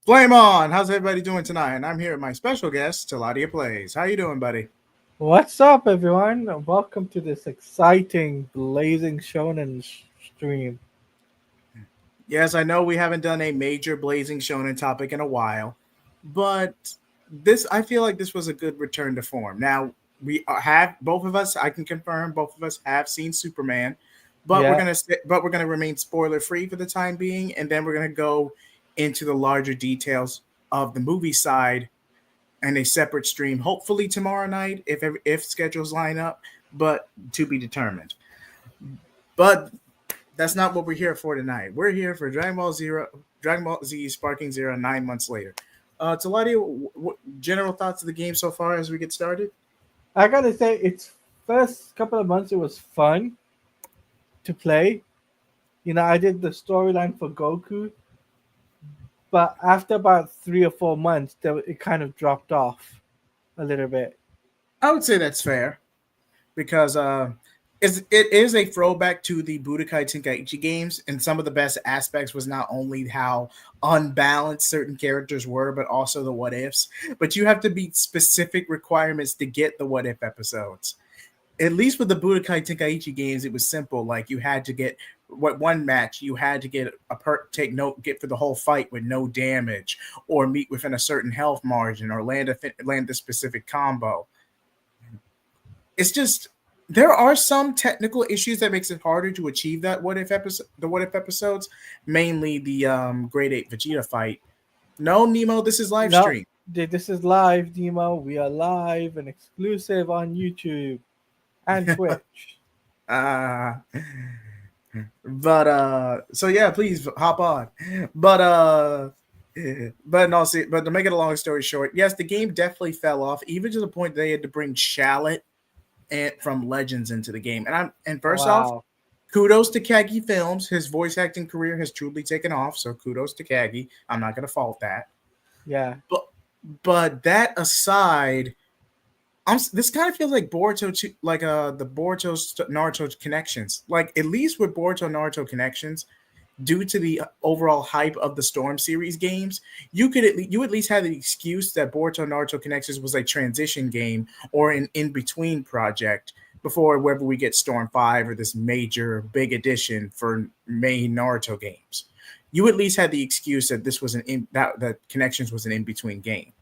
Flame on! How's everybody doing tonight? And I'm here with my special guest, Taladia Plays. How you doing, buddy? What's up, everyone? Welcome to this exciting Blazing Shonen stream. Yes, I know we haven't done a major Blazing Shonen topic in a while, but I feel like this was a good return to form. Now, have both of us, I can confirm, both of us have seen Superman, but Yeah, we're gonna remain spoiler free for the time being, and then we're gonna go into the larger details of the movie side and a separate stream, hopefully tomorrow night if schedules line up, but to be determined. But that's not what we're here for tonight. We're here for Dragon Ball Z Sparking Zero 9 months later. Taladi, general thoughts of the game so far as we get started? I gotta say, its first couple of months it was fun to play. I did the storyline for Goku, but after about 3 or 4 months, it kind of dropped off a little bit. I would say that's fair because it is a throwback to the Budokai Tenkaichi games, and some of the best aspects was not only how unbalanced certain characters were, but also the what ifs. But you have to meet specific requirements to get the what if episodes. At least with the Budokai Tenkaichi games, it was simple. Like you had to get one match, you had to get get for the whole fight with no damage, or meet within a certain health margin, or land a specific combo. It's just there are some technical issues that makes it harder to achieve that what if episodes, mainly the grade 8 Vegeta fight. No, Nemo, this is live No, stream. this is live, Demo. We are live and exclusive on YouTube and Twitch. uh but so yeah, please hop on. But but to make it a long story short, yes, the game definitely fell off, even to the point they had to bring Shallot and from Legends into the game. And first off, Wow. kudos to Kagi Films. His voice acting career has truly taken off. So kudos to Kagi. I'm not gonna fault that. Yeah. But that aside, this kind of feels like the Boruto Naruto connections. Like at least with Boruto Naruto connections, due to the overall hype of the Storm series games, you at least had the excuse that Boruto Naruto Connections was a transition game or an in between project before whether we get Storm 5 or this major big addition for main Naruto games. You at least had the excuse that this was that Connections was an in between game.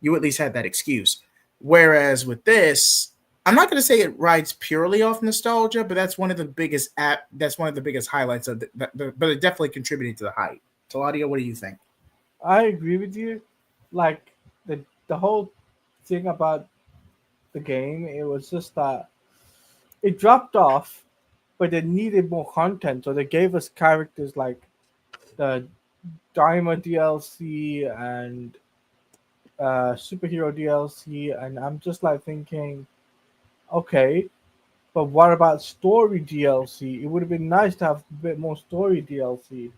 You at least had that excuse. Whereas with this, I'm not going to say it rides purely off nostalgia, but that's one of the biggest highlights of but it definitely contributed to the hype. Taladia, what do you think? I agree with you. Like the the whole thing about the game, it was just that it dropped off, but it needed more content. So they gave us characters like the Daima DLC and superhero DLC, and I'm just like thinking, okay, but what about story DLC? It would have been nice to have a bit more story DLC.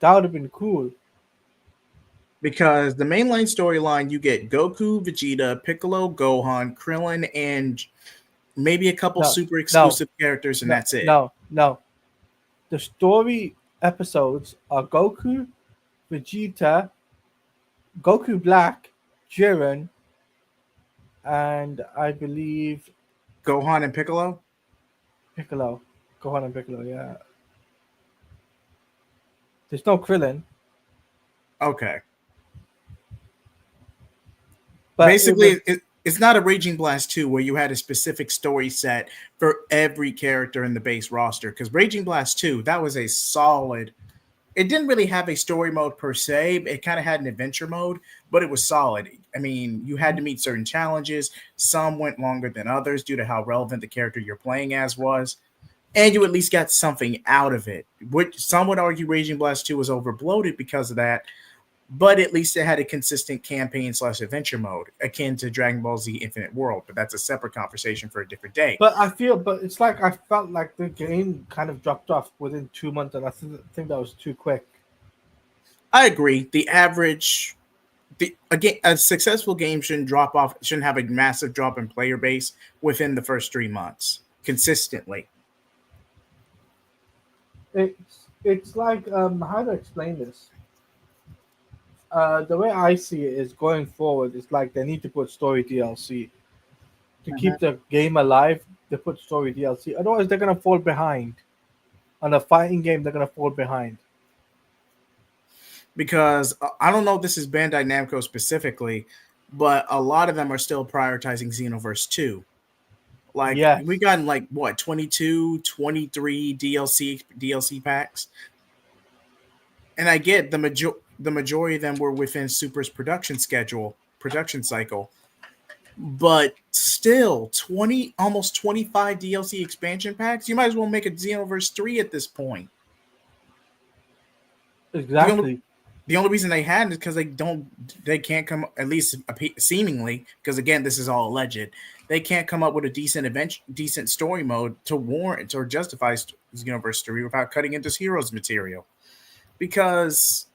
That would have been cool. Because the mainline storyline, you get Goku, Vegeta, Piccolo, Gohan, Krillin, and maybe a couple No, super no, exclusive characters, and no, that's it. no, no. The story episodes are Goku, Vegeta, Goku Black, Jiren, and I believe Gohan and Piccolo. Piccolo. Gohan and Piccolo, yeah. There's no Krillin, Okay. but it was Basically, it's not a Raging Blast 2 where you had a specific story set for every character in the base roster. Because Raging Blast 2, that was a solid. It didn't really have a story mode per se. It kind of had an adventure mode, but it was solid. I mean, you had to meet certain challenges. Some went longer than others due to how relevant the character you're playing as was. And you at least got something out of it. Which some would argue Raging Blast 2 was overbloated because of that, but at least it had a consistent campaign/adventure mode akin to Dragon Ball Z Infinite World. But that's a separate conversation for a different day. but it's like I felt like the game kind of dropped off within 2 months, and I think that was too quick. I agree. A successful game shouldn't have a massive drop in player base within the first 3 months consistently. It's like how to explain this? The way I see it is going forward. It's like they need to put story DLC to keep the game alive. They put story DLC. Otherwise, they're gonna fall behind. On a fighting game, they're gonna fall behind. Because I don't know if this is Bandai Namco specifically, but a lot of them are still prioritizing Xenoverse 2. Like we Yes, got like what 22, 23 DLC packs. And I get the majority of them were within Super's production cycle. But still 20 almost 25 DLC expansion packs. You might as well make a Xenoverse 3 at this point. The only exactly. the only reason they hadn't is because they can't come, at least seemingly, because again this is all alleged, they can't come up with a decent story mode to warrant or justify Xenoverse 3 without cutting into Heroes material. Because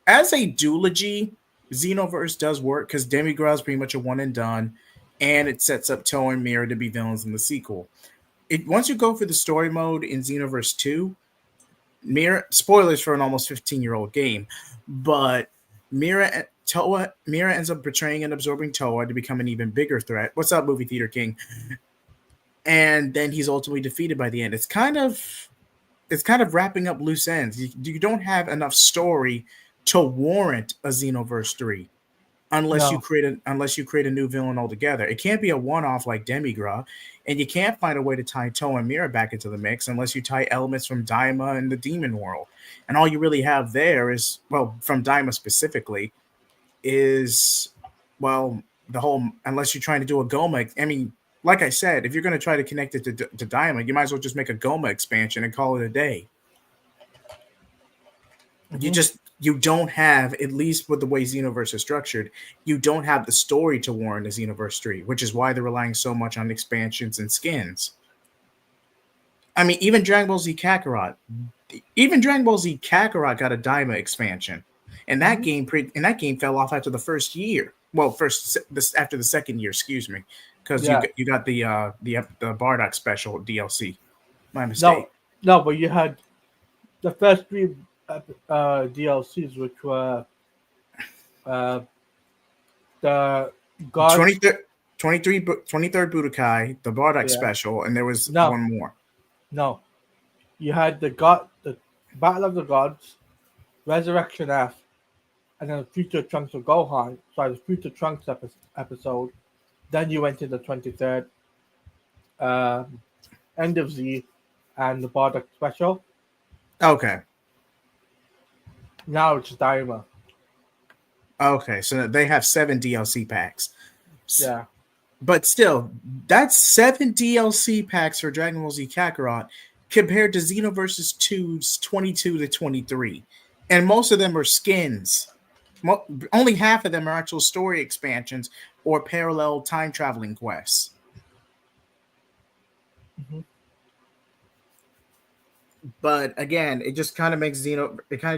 as a duology, Xenoverse does work because Demigod is pretty much a one and done, and it sets up Toe and Mira to be villains in the sequel. Once you go for the story mode in Xenoverse 2, Mira, spoilers for an almost 15-year-old game, but Mira ends up betraying and absorbing Toa to become an even bigger threat. What's up, Movie Theater King? And then he's ultimately defeated by the end. It's kind of wrapping up loose ends. You don't have enough story to warrant a Xenoverse 3 unless you No, create a new villain altogether. It can't be a one-off like Demigra, and you can't find a way to tie Toe and Mira back into the mix unless you tie elements from Daima and the Demon World. And all you really have there is, well, from Daima specifically, is, well, the whole, unless you're trying to do a Goma. I mean, like I said, if you're going to try to connect it to Daima, you might as well just make a Goma expansion and call it a day. hmm You don't have, at least with the way Xenoverse is structured, you don't have the story to warrant a Xenoverse 3, which is why they're relying so much on expansions and skins. I mean, even Dragon Ball Z Kakarot got a Daima expansion, and hmm that game fell off after the first year. Well, after the second year, excuse me, because yeah. you got the Bardock special DLC. My No, mistake. no, but you had the first three DLCs, which were uh, the gods. 23rd, 23rd Budokai, the Bardock Yeah. special, and there was No, one more. no. You had the Battle of the Gods, Resurrection F, and then the Future Trunks of Gohan. Sorry, the Future Trunks episode. Then you went to the 23rd, um, End of Z, and the Bardock special. Okay. Now it's Daima. Okay, so they have 7 DLC packs. Yeah. But still, that's 7 DLC packs for Dragon Ball Z Kakarot compared to Xenoverse 2's 22 to 23. And most of them are skins. Only half of them are actual story expansions or parallel time traveling quests. hmm But again, it kind of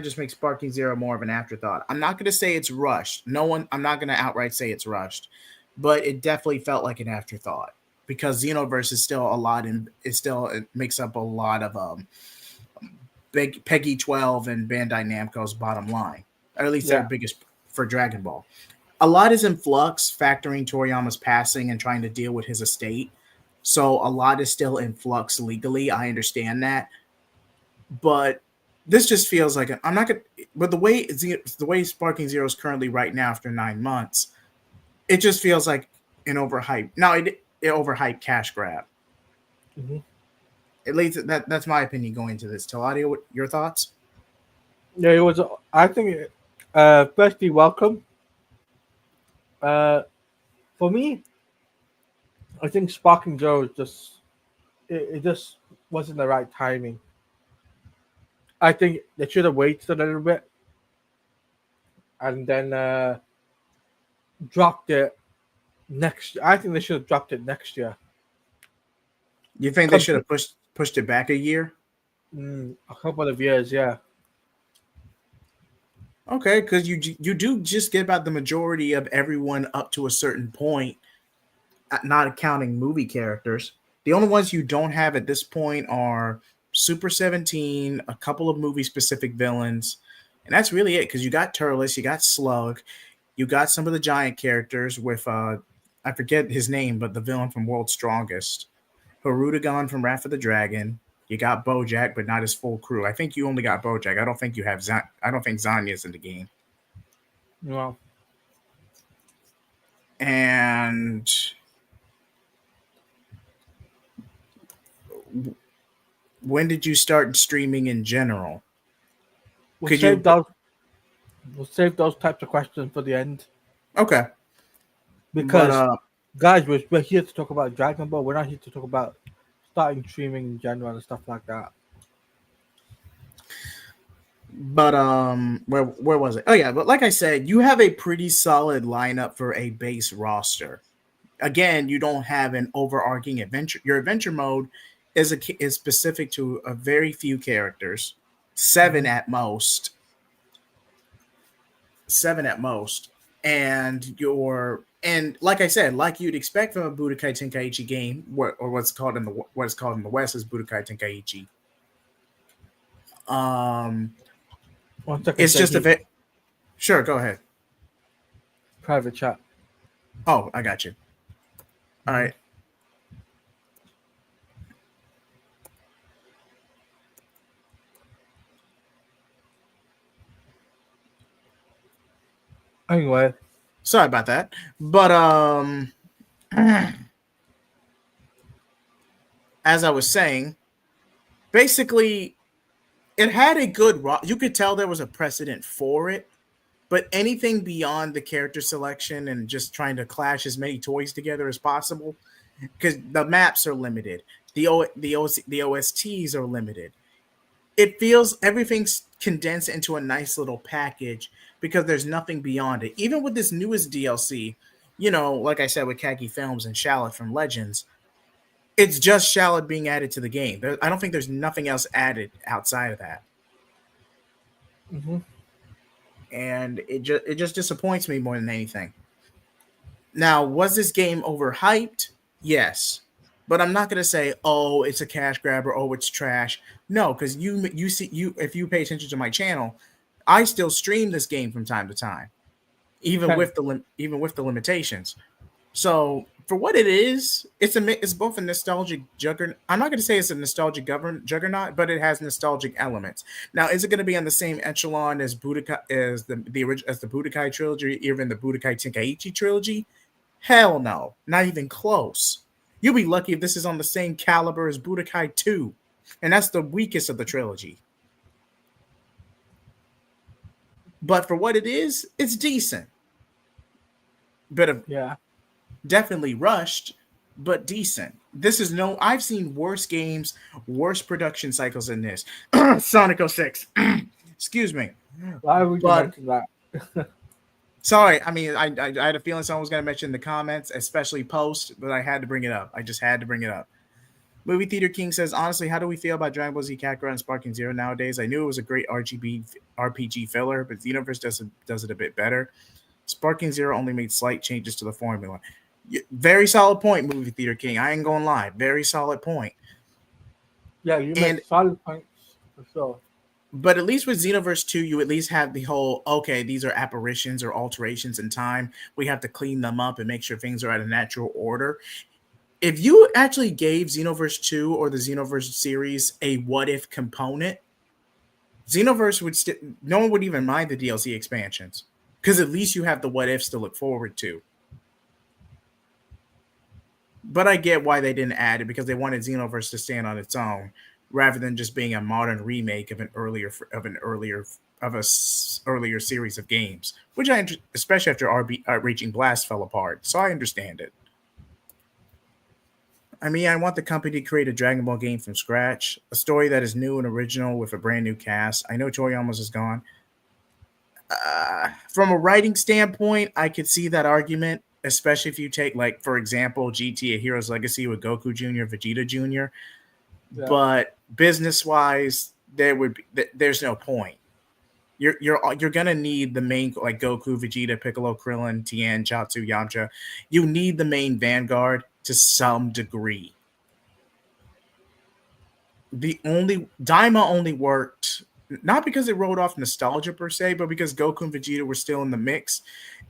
just makes Sparking Zero more of an afterthought. I'm not going to say it's rushed. I'm not going to outright say it's rushed, but it definitely felt like an afterthought because Xenoverse is still a lot, and it makes up a lot of big Peggy 12 and Bandai Namco's bottom line, or at least their Yeah. biggest for Dragon Ball. A lot is in flux, factoring Toriyama's passing and trying to deal with his estate. So a lot is still in flux legally. I understand that, but this just feels like I'm not gonna. But the way Sparking Zero is currently right now after 9 months, it just feels like an overhyped. Now it overhyped cash grab. hmm At least that's my opinion going into this. Teladio, your thoughts? Yeah, it was. I think, firstly, welcome. Uh, for me, I think Sparking Joe it just wasn't the right timing. I think they should have waited a little bit and then dropped it next. I think they should have dropped it next year. You think they should have pushed it back a year? A couple of years, yeah. Okay, because you do just get about the majority of everyone up to a certain point, not accounting movie characters. The only ones you don't have at this point are Super 17, a couple of movie specific villains, and that's really it. Because you got Turles, you got Slug, you got some of the giant characters with I forget his name, but the villain from World's Strongest, Harudagon from Wrath of the Dragon. You got Bojack, but not his full crew. I think you only got Bojack. I don't think you have I don't think Zanya's in the game. Well, And when did you start streaming in general? we'll Could save you? those. We'll save those types of questions for the end Okay, but because, guys, we're here to talk about Dragon Ball. We're not here to talk about starting streaming in general and stuff like that. where was it? Oh yeah, but like I said, you have a pretty solid lineup for a base roster. Again, you don't have an overarching adventure. Your adventure mode is specific to a very few characters, seven at most, seven at most, and like I said, like you'd expect from a Budokai Tenkaichi game, or what is called in the West is Budokai Tenkaichi. Um, One second, it's just a bit. Sure, go ahead. private chat. Oh, I got you. All right. Anyway, Sorry about that. But as I was saying, basically it had a good you could tell there was a precedent for it, but anything beyond the character selection and just trying to clash as many toys together as possible, because the maps are limited, the OSTs are limited. It feels everything's condensed into a nice little package because there's nothing beyond it. Even with this newest DLC, like I said with Khaki Films and Shallot from Legends, it's just Shallot being added to the game. I don't think there's nothing else added outside of that. mm-hmm. And it just disappoints me more than anything. Now, was this game overhyped? Yes. But I'm not gonna say, oh, it's a cash grabber, oh, it's trash. No, because you see if you pay attention to my channel, I still stream this game from time to time, even with the limitations. So for what it is, it's both a nostalgic juggernaut. I'm not gonna say it's a nostalgic juggernaut, but it has nostalgic elements. Now, is it gonna be on the same echelon as Budokai as the Budokai trilogy, even the Budokai Tenkaichi trilogy? Hell no, not even close. You'll be lucky if this is on the same caliber as Budokai 2, and that's the weakest of the trilogy. But for what it is, it's decent. Definitely rushed, but decent. This is I've seen worse games, worse production cycles than this. Sonic 06. Excuse me. Why would you mention that? Sorry, I mean, I had a feeling someone was going to mention in the comments, especially post, but I had to bring it up. I just had to bring it up. Movie Theater King says, honestly, how do we feel about Dragon Ball Z Kakarot and Sparking Zero nowadays? I knew it was a great RPG filler, but Xenoverse does it a bit better. Sparking Zero only made slight changes to the formula. Very solid point, Movie Theater King. I ain't going to lie. Very solid point. Yeah, you made solid points for sure. But at least with Xenoverse 2, you at least have the whole, okay, these are apparitions or alterations in time. We have to clean them up and make sure things are at a natural order. If you actually gave Xenoverse 2 or the Xenoverse series a what-if component, Xenoverse would no one would even mind the DLC expansions, because at least you have the what-ifs to look forward to. But I get why they didn't add it, because they wanted Xenoverse to stand on its own, rather than just being a modern remake of an earlier series of games, which especially after Reaching Blast fell apart. So I understand it. I mean, I want the company to create a Dragon Ball game from scratch, a story that is new and original with a brand new cast. I know Toriyama's is gone. From a writing standpoint, I could see that argument, especially if you take, like, for example, GT: A Hero's Legacy with Goku Jr., Vegeta Jr., yeah. But business-wise, there's no point. You're gonna need the main, like Goku, Vegeta, Piccolo, Krillin, Tien, Chaozu, Yamcha. You need the main vanguard to some degree. Daima only worked not because it rolled off nostalgia per se, but because Goku and Vegeta were still in the mix,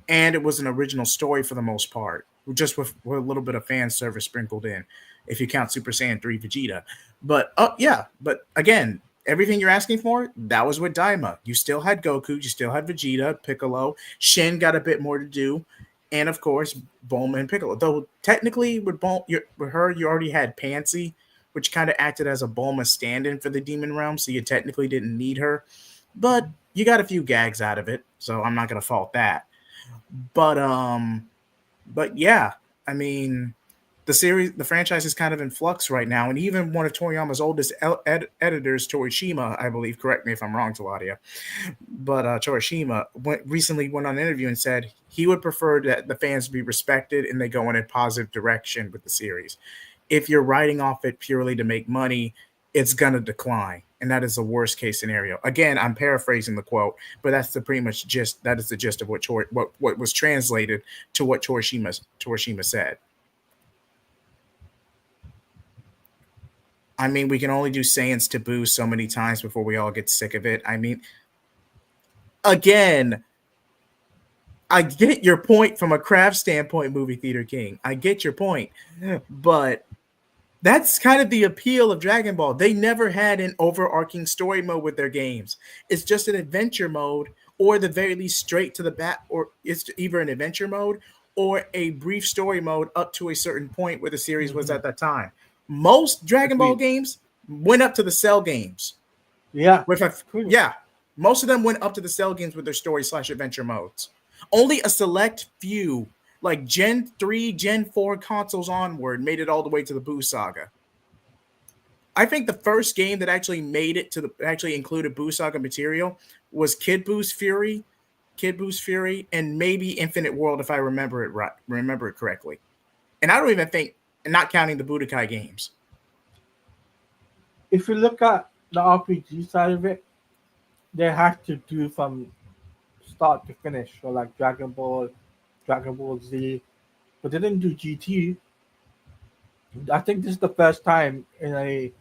and it was an original story for the most part, just with a little bit of fan service sprinkled in, if you count Super Saiyan 3 Vegeta. But yeah, but again, everything you're asking for, that was with Daima. You still had Goku, you still had Vegeta, Piccolo, Shin got a bit more to do, and of course Bulma and Piccolo. Though technically with her, you already had Pansy, which kind of acted as a Bulma stand-in for the Demon Realm, so you technically didn't need her. But you got a few gags out of it, so I'm not gonna fault that. But yeah, I mean, the franchise is kind of in flux right now, and even one of Toriyama's oldest editors, Torishima, I believe, correct me if I'm wrong, Taladia, but Torishima recently went on an interview and said he would prefer that the fans be respected and they go in a positive direction with the series. If you're writing off it purely to make money, it's gonna decline, and that is the worst case scenario. Again, I'm paraphrasing the quote, but that's the pretty much gist. That is the gist of what was translated to what Torishima said. I mean, we can only do Saiyan's taboo so many times before we all get sick of it. I mean, again, I get your point from a craft standpoint, Movie Theater King. I get your point, but that's kind of the appeal of Dragon Ball. They never had an overarching story mode with their games. It's just an adventure mode, or the very least straight to the bat, or it's either an adventure mode or a brief story mode up to a certain point where the series was at that time. Most Dragon Ball games went up to the Cell games. Yeah. Yeah. Most of them went up to the Cell games with their story/adventure modes. Only a select few, like Gen 3, Gen 4 consoles onward, made it all the way to the Boo Saga. I think the first game that actually made it to actually included Boo Saga material was Kid Boo's Fury, and maybe Infinite World if I remember it correctly. And I don't even think, not counting the Budokai games. If you look at the RPG side of it, they had to do from start to finish. So like Dragon Ball Z, but they didn't do GT. I think this is the first time in a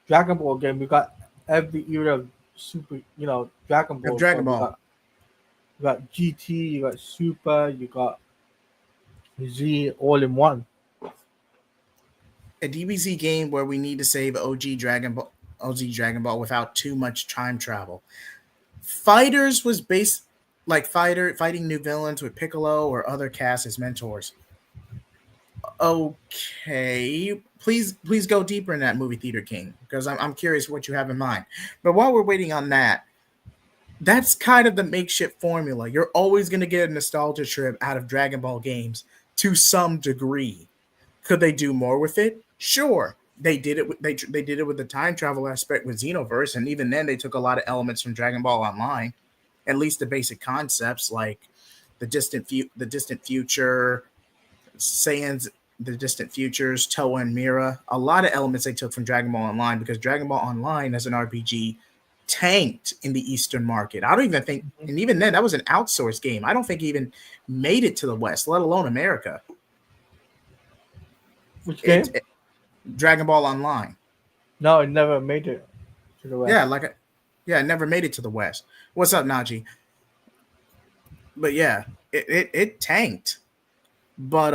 Dragon Ball game we got every era of Super, Dragon Ball. Dragon Ball. You got GT, you got Super, you got Z all in one. A DBZ game where we need to save OG Dragon Ball without too much time travel. Fighters was based like fighting new villains with Piccolo or other casts as mentors. Okay, please go deeper in that, Movie Theater King, because I'm curious what you have in mind. But while we're waiting on that, that's kind of the makeshift formula. You're always going to get a nostalgia trip out of Dragon Ball games to some degree. Could they do more with it? Sure. They did it. They did it with the time travel aspect with Xenoverse, and even then, they took a lot of elements from Dragon Ball Online, at least the basic concepts like the distant future, Saiyans, the distant futures, Toa and Mira. A lot of elements they took from Dragon Ball Online, because Dragon Ball Online as an RPG tanked in the Eastern market. I don't even think, and even then, that was an outsourced game. I don't think it even made it to the West, let alone America. Which game? Dragon Ball Online. No, it never made it to the West. It never made it to the West. What's up, Najee? But yeah, it tanked. But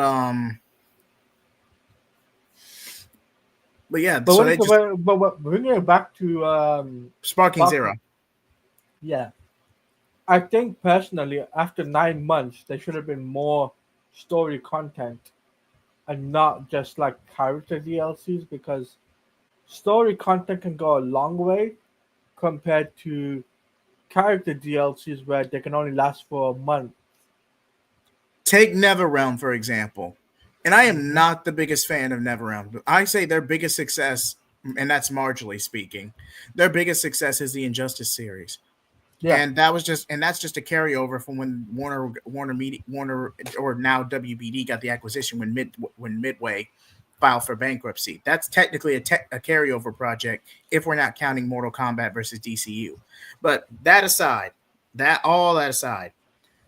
yeah. But bringing it back to Sparking Zero. Yeah, I think personally, after 9 months, there should have been more story content and not just like character DLCs, because story content can go a long way compared to character DLCs where they can only last for a month. Take NetherRealm, for example. And I am not the biggest fan of NetherRealm. I say their biggest success, and that's marginally speaking, their biggest success is the Injustice series. Yeah. And that's just a carryover from when Warner or now WBD got the acquisition when Midway filed for bankruptcy. That's technically a carryover project if we're not counting Mortal Kombat versus DCU. But all that aside,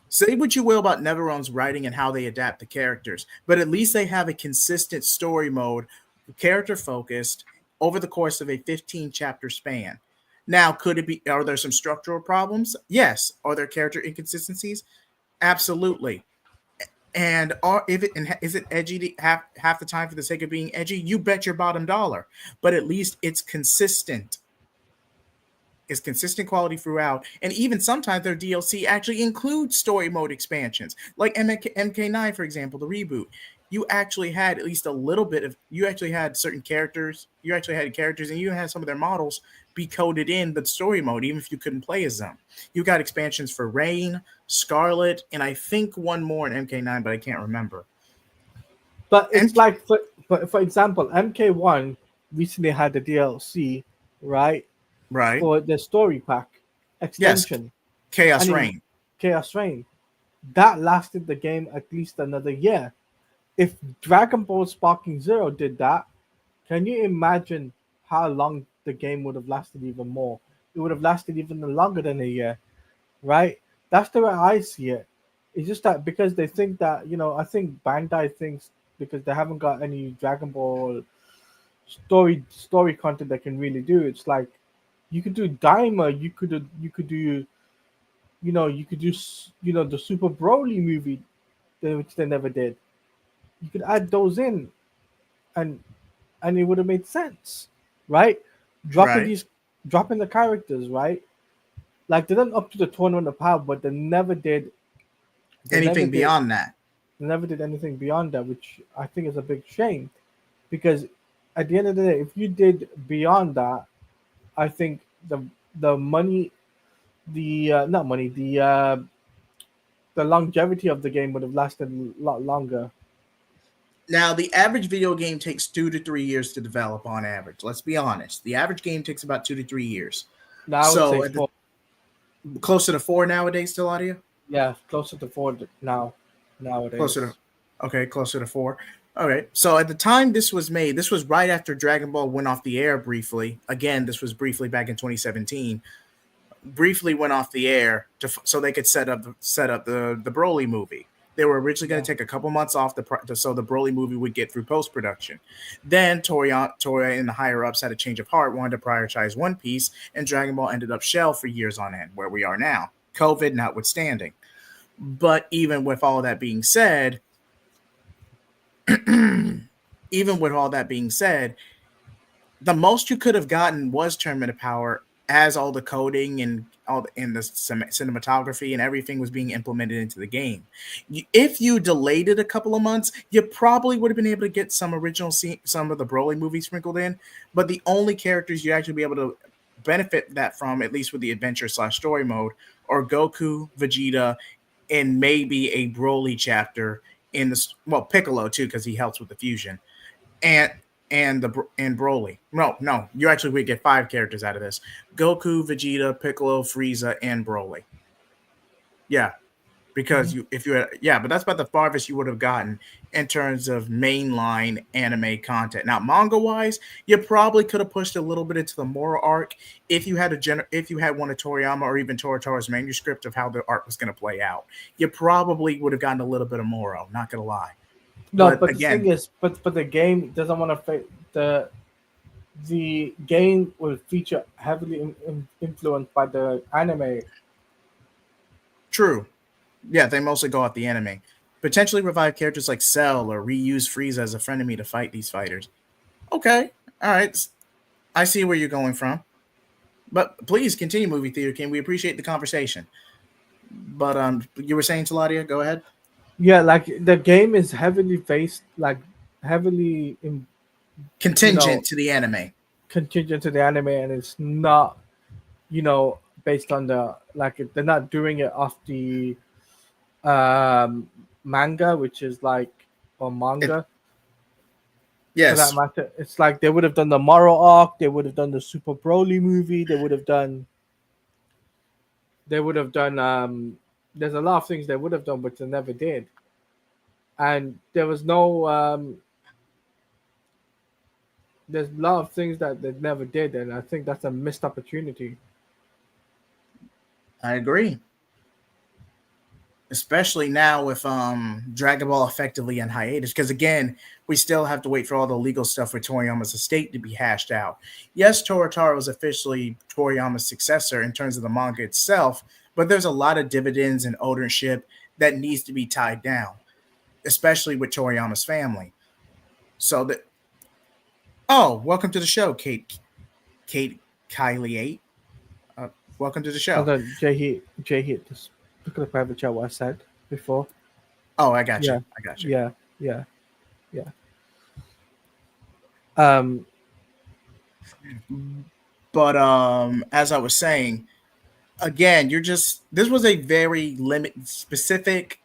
say what you will about NetherRealm's writing and how they adapt the characters, but at least they have a consistent story mode, character focused over the course of a 15 chapter span. Now, could it be? Are there some structural problems? Yes. Are there character inconsistencies? Absolutely. And are if it and is it edgy half the time for the sake of being edgy? You bet your bottom dollar. But at least it's consistent. It's consistent quality throughout, and even sometimes their DLC actually includes story mode expansions, like MK9, for example, the reboot. You actually had at least a little bit of. You actually had certain characters. You actually had characters, and you had some of their models be coded in the story mode, even if you couldn't play as them. You got expansions for Rain, Scarlet, and I think one more in MK9, but I can't remember. But And it's like, for example, MK1 recently had the DLC, right, right, for the story pack yes, extension, Chaos and in Reign, Chaos Reign, that lasted the game at least another year. If Dragon Ball Sparking Zero did that, can you imagine how long the game would have lasted even more? It would have lasted even longer than a year, right? That's the way I see it. It's just that because they think that, I think Bandai thinks because they haven't got any Dragon Ball story content they can really do. It's like you could do Daima, you could do the Super Broly movie, which they never did. You could add those in, and it would have made sense, right? Dropping right? these, dropping the characters, right? Like they done up to the tournament of power, but they never did. They never Anything did. beyond that, They never did anything beyond that, which I think is a big shame. Because at the end of the day, if you did beyond that, I think the money, the not money, the longevity of the game would have lasted a lot longer. now, the average video game takes 2 to 3 years to develop on average. Let's be honest. The average game takes about 2 to 3 years. Now I would say So, at the, four. closer to four nowadays, still audio? Yeah, closer to four now Closer nowadays. to, okay, closer to four. All right. So, at the time this was made, this was right after Dragon Ball went off the air briefly. Again, this was briefly back in 2017. Briefly went off the air so they could set up the Broly movie. They were originally going Yeah. to take a couple months off so the Broly movie would get through post production. Then Toria and the higher ups had a change of heart, wanted to prioritize One Piece, and Dragon Ball ended up shelved for years on end, where we are now, COVID notwithstanding. But even with all that being said, even with all that being said, the most you could have gotten was Tournament of Power, as all the coding and the cinematography and everything was being implemented into the game. If you delayed it a couple of months, you probably would have been able to get some of the Broly movies sprinkled in. But the only characters you actually be able to benefit that from, at least with the adventure/story mode, are Goku, Vegeta, and maybe a Broly chapter in the Piccolo too, because he helps with the fusion, and and Broly. No, you actually would get five characters out of this: Goku, Vegeta, Piccolo, Frieza, and Broly. Yeah, because Mhm. you if you had but that's about the farthest you would have gotten in terms of mainline anime content. Now, manga wise, you probably could have pushed a little bit into the moral arc if you had if you had one of Toriyama or even Torito's manuscript of how the art was going to play out. You probably would have gotten a little bit of moral. Not gonna lie, No, but but the thing again, is, but the game doesn't want to the game will feature heavily influenced by the anime. true. Yeah, they mostly go off the anime. Potentially revive characters like Cell or reuse Frieza as a frenemy to fight these fighters. Okay, all right. I see where you're going from. But please continue, Movie Theater King. We appreciate the conversation. But you were saying, Taladia, go ahead. Yeah, like the game is heavily based, like heavily in, you know, Contingent to the anime. contingent to the anime, and it's not, based on the like they're not doing it off the um manga, which is like or It, manga for that yes, matter. It's like they would have done the Moro arc, they would have done the Super Broly movie, they would have done there's a lot of things they would have done but they never did. And there was no there's a lot of things that they never did, and I think that's a missed opportunity. I agree. especially now with Dragon Ball effectively in hiatus. Because again, we still have to wait for all the legal stuff for Toriyama's estate to be hashed out. Yes, Torotaro is officially Toriyama's successor in terms of the manga itself, but there's a lot of dividends and ownership that needs to be tied down, especially with Toriyama's family. So that welcome to the show, Kate Kylie 8. Uh, welcome to the show. Hold on, Jay hit. Just look at the private chat. What I said before. Oh, I got you. Yeah, I got you. yeah, yeah, yeah. Um, But as I was saying, again, you're just this was a very specifically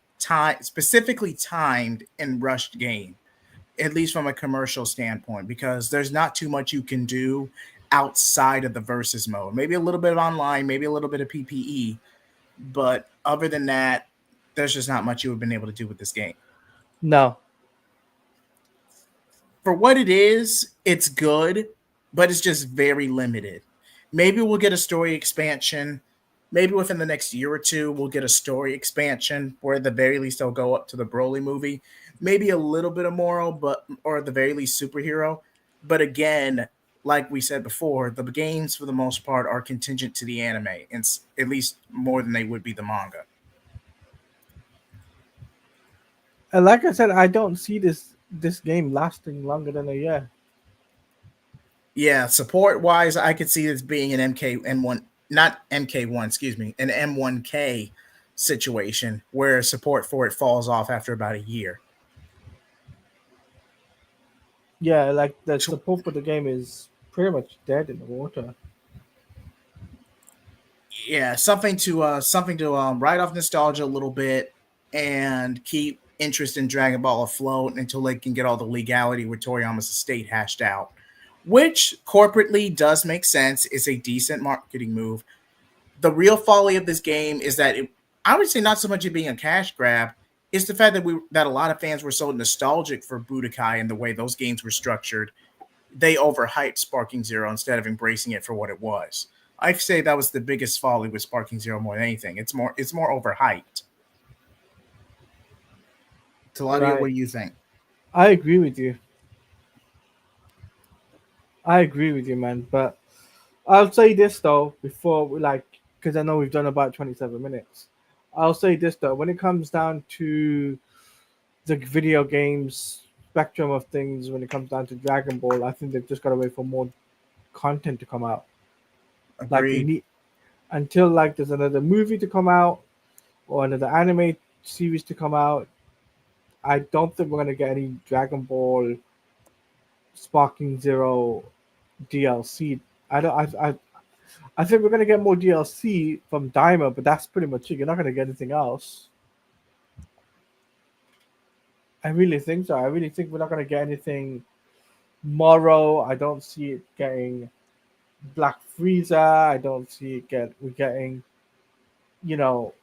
timed and rushed game, at least from a commercial standpoint, because there's not too much you can do outside of the versus mode. Maybe a little bit of online, maybe a little bit of PPE, but other than that, there's just not much you have been able to do with this game. no, For what it is, it's good, but it's just very limited. Maybe we'll get a story expansion. Maybe within the next year or two, we'll get a story expansion, or at the very least, they'll go up to the Broly movie. Maybe a little bit of moral, but or at the very least, superhero. But again, like we said before, the games for the most part are contingent to the anime, and at least more than they would be the manga. and like I said, I don't see this game lasting longer than a year. Yeah, support wise, I could see this being an MK1, not MK1, excuse me, an M1K situation where support for it falls off after about a year. Yeah, like the support for the game is pretty much dead in the water. Yeah, something to write off nostalgia a little bit and keep interest in Dragon Ball afloat until they can get all the legality with Toriyama's estate hashed out, which corporately does make sense. It's a decent marketing move. The real folly of this game is that I would say not so much it being a cash grab. It's the fact that a lot of fans were so nostalgic for Budokai and the way those games were structured. They overhyped Sparking Zero instead of embracing it for what it was. I say that was the biggest folly with Sparking Zero more than anything. It's more overhyped. Taladio, what Right. do you think? I agree with you. I agree with you, man. But I'll say this though before we because I know we've done about 27 minutes. I'll say this though, when it comes down to the video games spectrum of things, when it comes down to Dragon Ball, I think they've just got to wait for more content to come out. Like we Agreed. need until there's another movie to come out or another anime series to come out. I don't think we're gonna get any Dragon Ball Sparking Zero DLC. I don't. I think we're gonna get more DLC from Daima, but that's pretty much it. You're not gonna get anything else. I really think so. I really think we're not gonna get anything. Moro, I don't see it getting Black Frieza. I don't see we're getting, you know,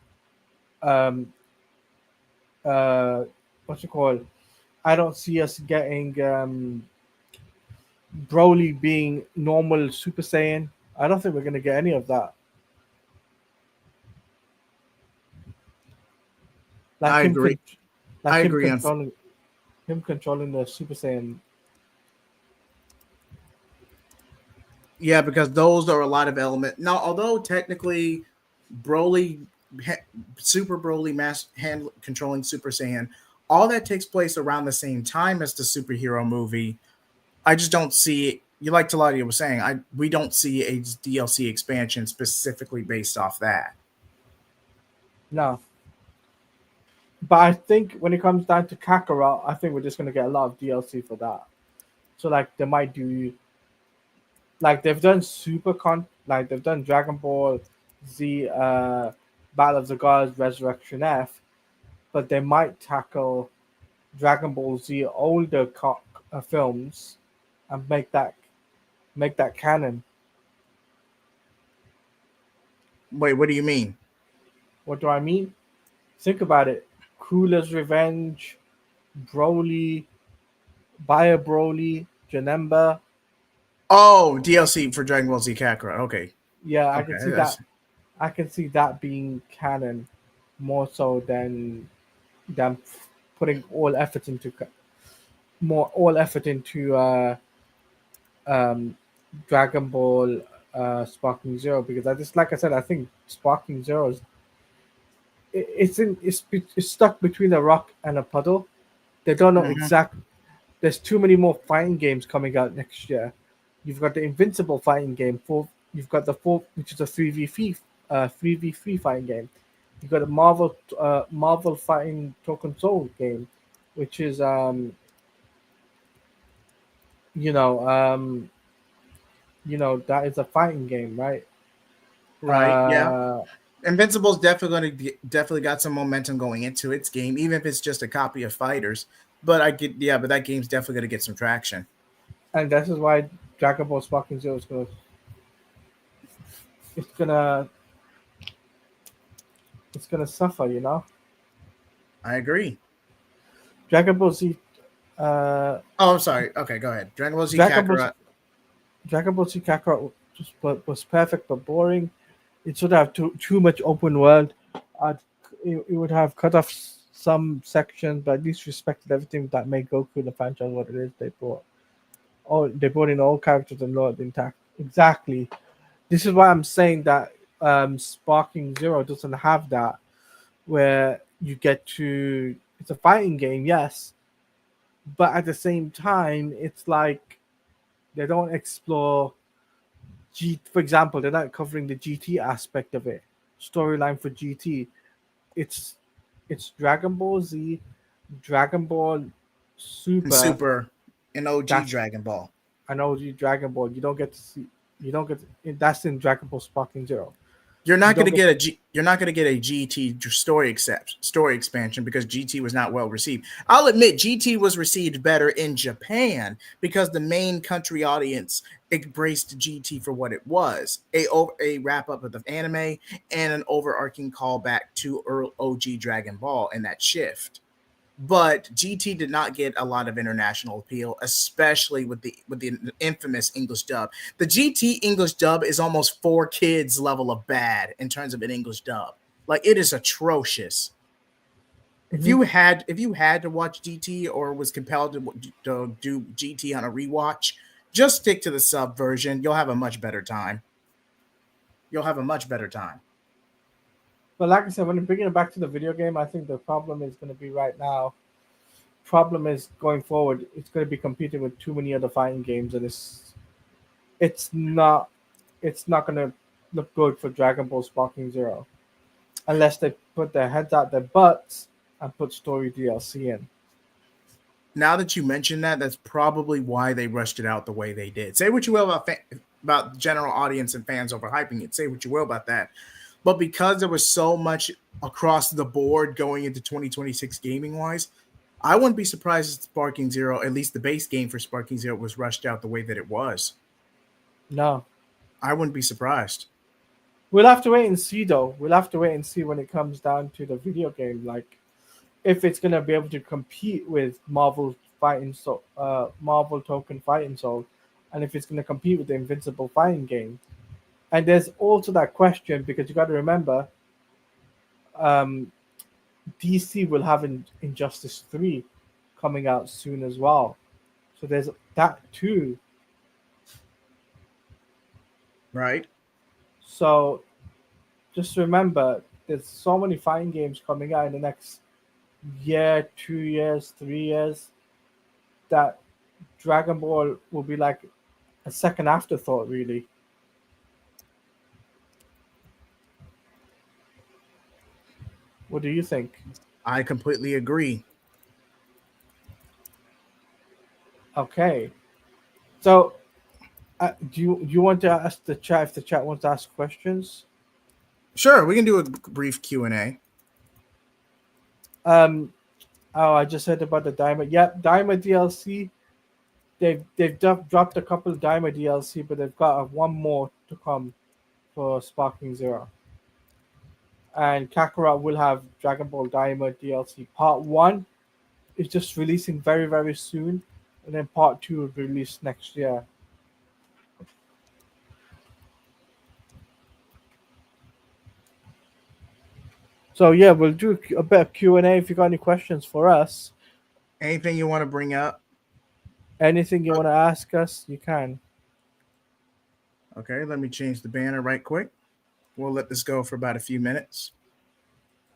um, uh, what's it called? I don't see us getting Broly being normal Super Saiyan. I don't think we're gonna get any of that. Like I him, agree. I like agree on. him controlling the Super Saiyan. Yeah, because those are a lot of element. Now, although technically, Broly, Super Broly, controlling Super Saiyan, all that takes place around the same time as the superhero movie. I just don't see it. You like Taladia was saying, we don't see a DLC expansion specifically based off that. No, but I think when it comes down to Kakarot, I think we're just gonna get a lot of DLC for that. So they might do they've done they've done Dragon Ball Z Battle of the Gods Resurrection F, but they might tackle Dragon Ball Z older films and make that canon. Wait, what do you mean? What do I mean? Think about it. Cooler's Revenge, Broly, Bio Broly, Janemba. Oh, DLC for Dragon Ball Z Kakarot. Okay, Yeah, I can see okay, that. I can see that being canon. more so than them putting all effort into more all effort into um, Dragon Ball Sparking Zero, because I just, like I said, I think Sparking Zero is it's stuck between a rock and a puddle. They don't know Hmm. exact. There's too many more fighting games coming out next year. You've got the Invincible fighting game. You've got the four, which is a 3v3 fighting game. You've got a Marvel fighting Token Soul game, which is you know um that is a fighting game, right? Right? Yeah. Uh, Invincible's definitely got some momentum going into its game, even if it's just a copy of Fighters. But but that game's definitely gonna get some traction. and this is why Dragon Ball Sparking Zero is it's gonna it's gonna suffer. I agree. Dragon Ball Z, uh, Oh, I'm sorry. Okay, go ahead. Dragon Ball Z Dragon Ball Kakarot. Dragon Ball Z Kakarot was perfect but boring. It should have too much open world. Uh, it would have cut off some sections, but at least respected everything that made Goku the franchise what it is. They brought in all characters and Lord intact. Exactly. This is why I'm saying that Sparking Zero doesn't have that, where you get to. It's a fighting game, yes, but at the same time, it's like they don't explore For example, they're not covering the GT aspect of it. Storyline for GT. It's it's Dragon Ball Z, Dragon Ball And Super. Super and OG That's Dragon Ball. an OG Dragon Ball. You don't get to see. You don't get. That's in Dragon Ball Sparking Zero. You don't get. You're not gonna get a GT story expansion because GT was not well received. I'll admit GT was received better in Japan because the main country audience embraced GT for what it was, a wrap up of the anime and an overarching callback to OG Dragon Ball and that shift. But GT did not get a lot of international appeal, especially with the infamous English dub. The GT English dub is almost 4 kids level of bad in terms of an English dub. Like it is atrocious. Mhm. If you had to watch GT or was compelled to do GT on a rewatch, just stick to the sub version. You'll have a much better time. You'll have a much better time. But like I said, when you bring it back to the video game, I think the problem is going to be right now. Problem is going forward. It's going to be competing with too many other fighting games, and it's not it's not going to look good for Dragon Ball Sparking Zero unless they put their heads out their butts and put story DLC in. Now that you mention that, that's probably why they rushed it out the way they did. Say what you will about the general audience and fans overhyping it. Say what you will about that, but because there was so much across the board going into 2026 gaming wise, I wouldn't be surprised if Sparking Zero, at least the base game for Sparking Zero, was rushed out the way that it was. No, I wouldn't be surprised. we'll have to wait and see though. We'll have to wait and see when it comes down to the video game, like if it's gonna be able to compete with Marvel Token Fighting Soul, and if it's gonna compete with the Invincible Fighting game. And there's also that question because you got to remember, um, DC will have Injustice 3 coming out soon as well. So there's that too. Right? So just remember, there's so many fighting games coming out in the next year, 2 years, 3 years, that Dragon Ball will be like a second afterthought, really. What do you think? I completely agree. Okay. So, do you want to ask the chat if the chat wants to ask questions? Sure, we can do a brief Q&A. Um, oh, I just heard about the Daima. Yep, Daima DLC. They've dropped a couple of Daima DLC, but they've got one more to come for Sparking Zero. And Kakarot will have Dragon Ball Daima DLC. Part one is just releasing very very soon, and then part two will be released next year. So yeah, we'll do a bit of Q&A. If you got any questions for us, Anything you want to bring up? anything you Uh, want to ask us, you can. Okay, let me change the banner right quick. We'll let this go for about a few minutes.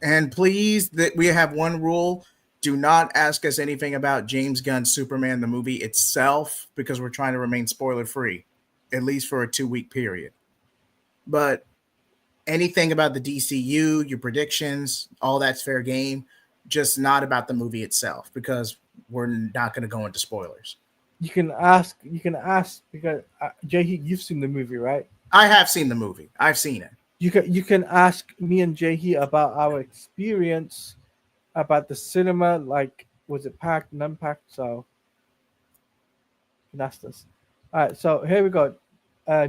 And please, that we have one rule: do not ask us anything about James Gunn's Superman the movie itself, because we're trying to remain spoiler free, at least for a 2 week period. But anything about the DCU, your predictions, all that's fair game. Just not about the movie itself, because we're not going to go into spoilers. You can ask. You can ask because Jay, you've seen the movie, right? I have seen the movie. I've seen it. You can ask me and Jay about our experience about the cinema. Like, was it packed, non-packed? So you can ask us. All right. So here we go. Uh,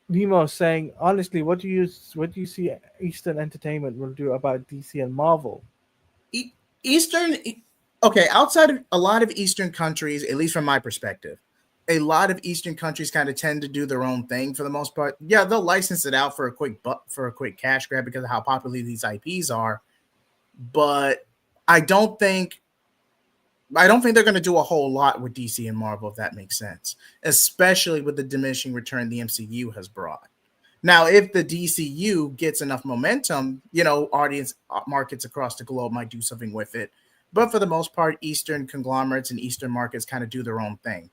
Nemo saying, honestly, what do you see Eastern Entertainment will do about DC and Marvel? E- Eastern, okay, outside of a lot of Eastern countries, at least from my perspective, a lot of Eastern countries kind of tend to do their own thing for the most part. Yeah, they'll license it out for a quick cash grab because of how popular these IPs are. But I don't think I don't think they're going to do a whole lot with DC and Marvel, if that makes sense, especially with the diminishing return the MCU has brought. Now, if the DCU gets enough momentum, audience markets across the globe might do something with it. But for the most part, Eastern conglomerates and Eastern markets kind of do their own thing,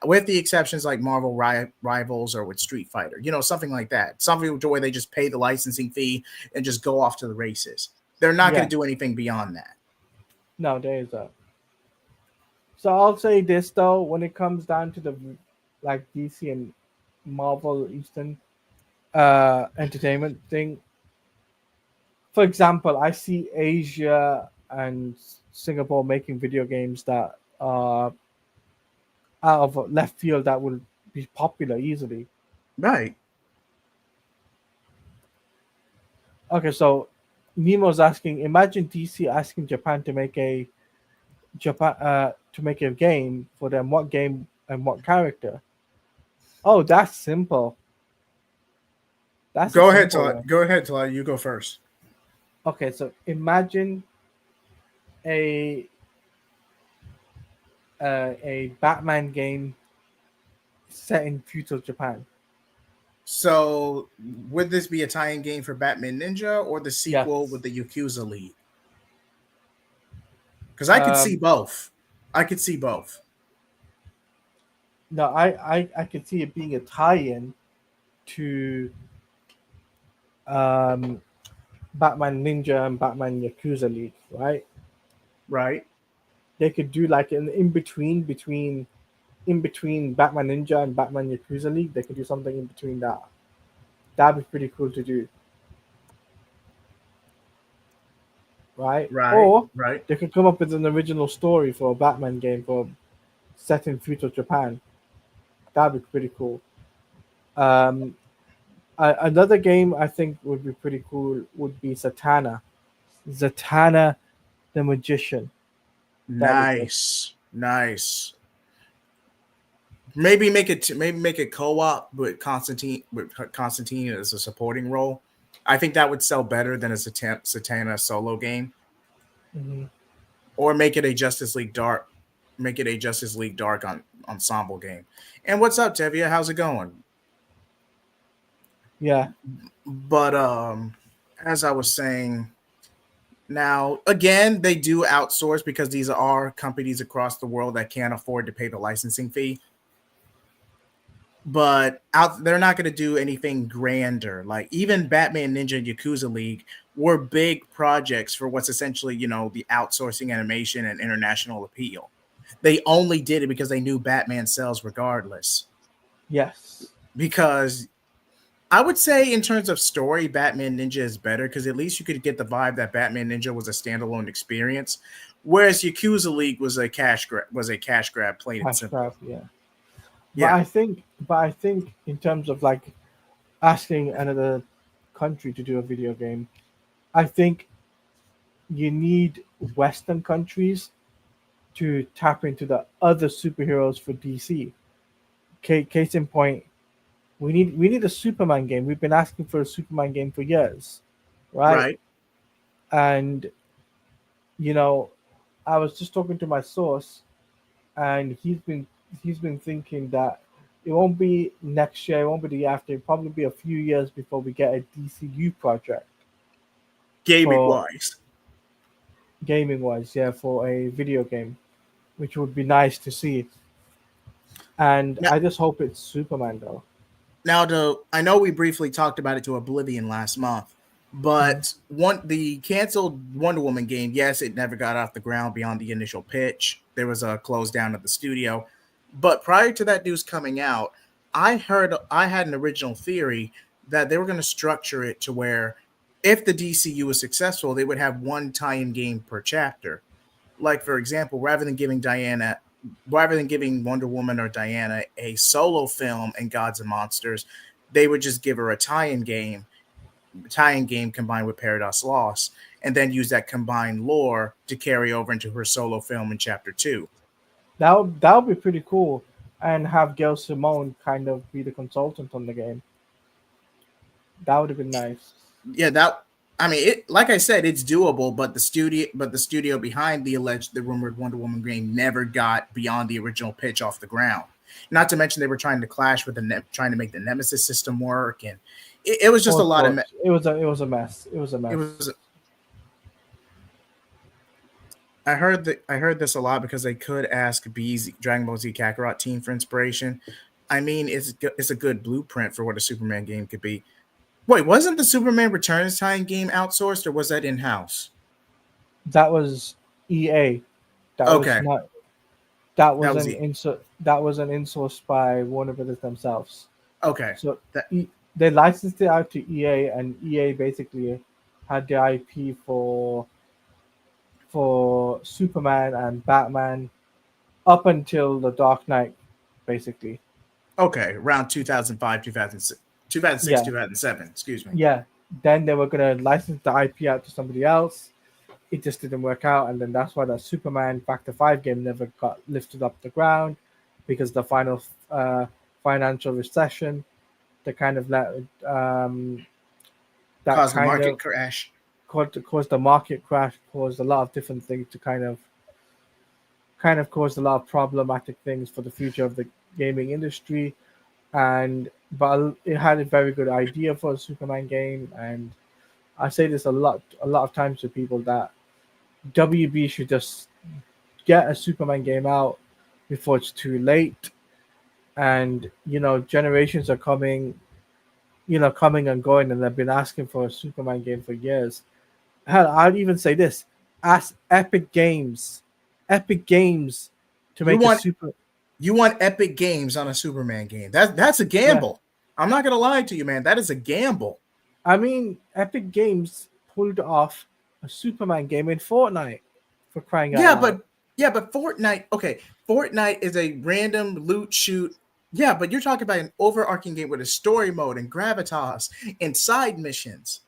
with the exceptions like Marvel Rivals or with Street Fighter, something like that. Something where they just pay the licensing fee and just go off to the races. They're not going Yeah, to do anything beyond that. no, there is that. So I'll say this though, when it comes down to the like DC and Marvel Eastern entertainment thing. For example, I see Asia and Singapore making video games that are out of left field that will be popular easily. Right. Okay, so Nemo's asking, imagine DC asking Japan to make a game for them. What game and what character? Oh, that's simple. That's a Go ahead, simple Talat. one. Go ahead, Talat. You go first. Okay, so imagine a a Batman game set in feudal Japan. So, would this be a tie-in game for Batman Ninja or the sequel Yes. with the Yakuza lead? Because I could see Um, both. I could see both. no, I could see it being a tie-in to um, Batman Ninja and Batman Yakuza League, right? Right. They could do like an in between Batman Ninja and Batman Yakuza League. They could do something in between that. That'd be pretty cool to do, right? Right. Or Right. they could come up with an original story for a Batman game for set in feudal Japan. That'd be pretty cool. Um, another game I think would be pretty cool would be Zatanna. Zatanna the Magician. That'd be good. Nice. Nice. Maybe make it co-op with Constantine as a supporting role. I think that would sell better than a Satana solo game. Hmm. Or make it a Justice League Dark on ensemble game. And what's up, Tevia? How's it going? Yeah. But as I was saying, now again, they do outsource because these are companies across the world that can't afford to pay the licensing fee. But they're not going to do anything grander. Like even Batman Ninja and Yakuza League were big projects for what's essentially, the outsourcing animation and international appeal. They only did it because they knew Batman sells regardless. Yes. Because I would say in terms of story, Batman Ninja is better because at least you could get the vibe that Batman Ninja was a standalone experience, whereas Yakuza League was a cash grab, plain and Cash simple. grab. Yeah. But Yeah. I think, but I think in terms of like asking another country to do a video game, I think you need Western countries to tap into the other superheroes for DC. Case in point, we need a Superman game. We've been asking for a Superman game for years, right? Right. And you know, I was just talking to my source, and he's been thinking that it won't be next year, it won't be the year after, it'll probably be a few years before we get a DCU project Gaming for wise. gaming wise, yeah, for a video game, which would be nice to see. And Now, I just hope it's Superman though. I know we briefly talked about it to oblivion last month, Mhm. but the canceled Wonder Woman game, yes, it never got off the ground beyond the initial pitch. There was a close down of the studio. But prior to that news coming out, I had an original theory that they were going to structure it to where if the DCU was successful, they would have one tie-in game per chapter. Like for example, rather than giving Wonder Woman or Diana a solo film in Gods and Monsters, they would just give her a tie-in game combined with Paradise Lost, and then use that combined lore to carry over into her solo film in Chapter Two. That would be pretty cool, and have Gail Simone kind of be the consultant on the game. That would have been nice. Yeah, that I mean, it like I said, it's doable, but the studio behind the rumored Wonder Woman game never got beyond the original pitch off the ground. Not to mention they were trying to clash with trying to make the Nemesis system work, and it was just Oh, a of lot of course, it was a mess. It was a it mess. was. I heard this a lot because they could ask Dragon Ball Z Kakarot team for inspiration. I mean, it's a good blueprint for what a Superman game could be. Wait, wasn't the Superman Returns tie game outsourced, or was that in house? That was EA. That was Okay, not. That that was was an the insert. That was an insource by Warner Brothers themselves. okay. So That they licensed it out to EA, and EA basically had the IP for Superman and Batman up until the Dark Knight, basically. okay. Around 2005, 2006, 2006, Yeah, 2007. Excuse me. yeah. Then they were gonna license the IP out to somebody else. It just didn't work out, and then that's why the Superman Factor 5 game never got lifted up the ground, because the final financial recession, the kind of that Caused the kind market of crash. caused the market crash, caused a lot of different things to kind of caused a lot of problematic things for the future of the gaming industry. And but it had a very good idea for a Superman game, and I say this a lot of times to people that WB should just get a Superman game out before it's too late. And generations are coming and going, and they've been asking for a Superman game for years. Hell, I'd even say this: ask Epic Games, to You make a want super. you want Epic Games on a Superman game. That's a Yeah, gamble. I'm not gonna lie to you, man. That is a gamble. I mean, Epic Games pulled off a Superman game in Fortnite, for crying out Yeah, loud. but Fortnite. Okay, Fortnite is a random loot shoot. Yeah, but you're talking about an overarching game with a story mode and gravitas and side missions.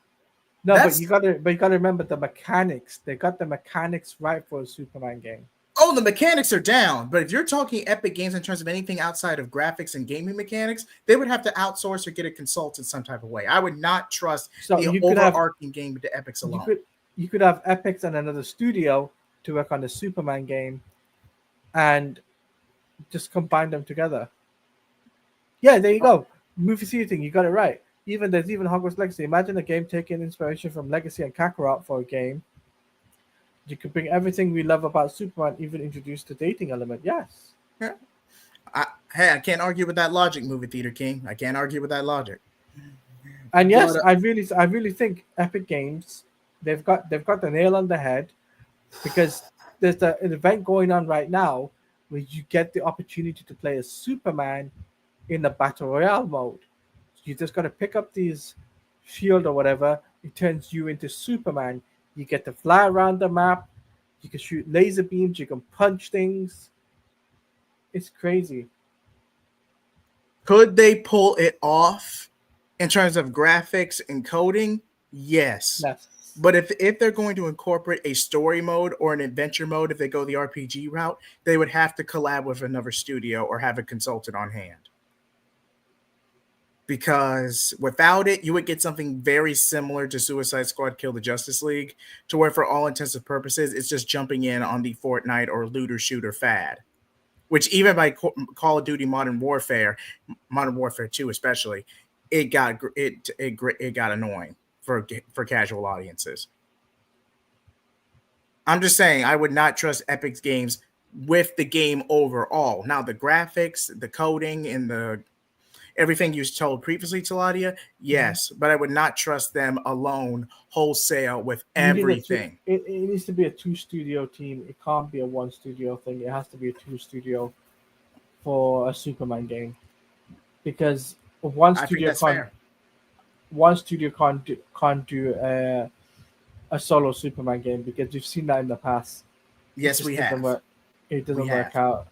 No, but That's you gotta remember the mechanics. They got the mechanics right for a Superman game. Oh, the mechanics are down. But if you're talking Epic Games in terms of anything outside of graphics and gaming mechanics, they would have to outsource or get a consultant some type of way. I would not trust So the overarching game to Epics you alone. could you could have Epics and another studio to work on the Superman game, and just combine them together. Yeah, there you go. Movie theater thing, you got it right. There's even Hogwarts Legacy. Imagine a game taking inspiration from Legacy and Kakarot for a game. You could bring everything we love about Superman, even introduce the dating element. Yes. Yeah. Hey, I can't argue with that logic, movie theater king. I can't argue with that logic. And But yes, I really think Epic Games, they've got the nail on the head, because there's an event going on right now where you get the opportunity to play as Superman in the battle royale mode. You just got to pick up these shield or whatever. It turns you into Superman. You get to fly around the map. You can shoot laser beams. You can punch things. It's crazy. could they pull it off in terms of graphics and coding? Yes. Yes. But if they're going to incorporate a story mode or an adventure mode, if they go the RPG route, they would have to collab with another studio or have a consultant on hand. because without it, you would get something very similar to Suicide Squad Kill the Justice League, to where for all intents and purposes, it's just jumping in on the Fortnite or looter shooter fad. Which even by Call of Duty Modern Warfare 2 especially, it got annoying for casual audiences. I'm just saying I would not trust Epic's games with the game overall. Now the graphics, the coding, and the everything you told previously, Taladia, Mhm. yes, but I would not trust them alone wholesale with You need a two. everything. It needs to be a two studio team. It can't be a one studio thing. It has to be a two studio for a Superman game because I think that's fair. one studio can't do a solo Superman game because we've seen that in the past. It Yes, just we doesn't have. work. It We doesn't work have. out.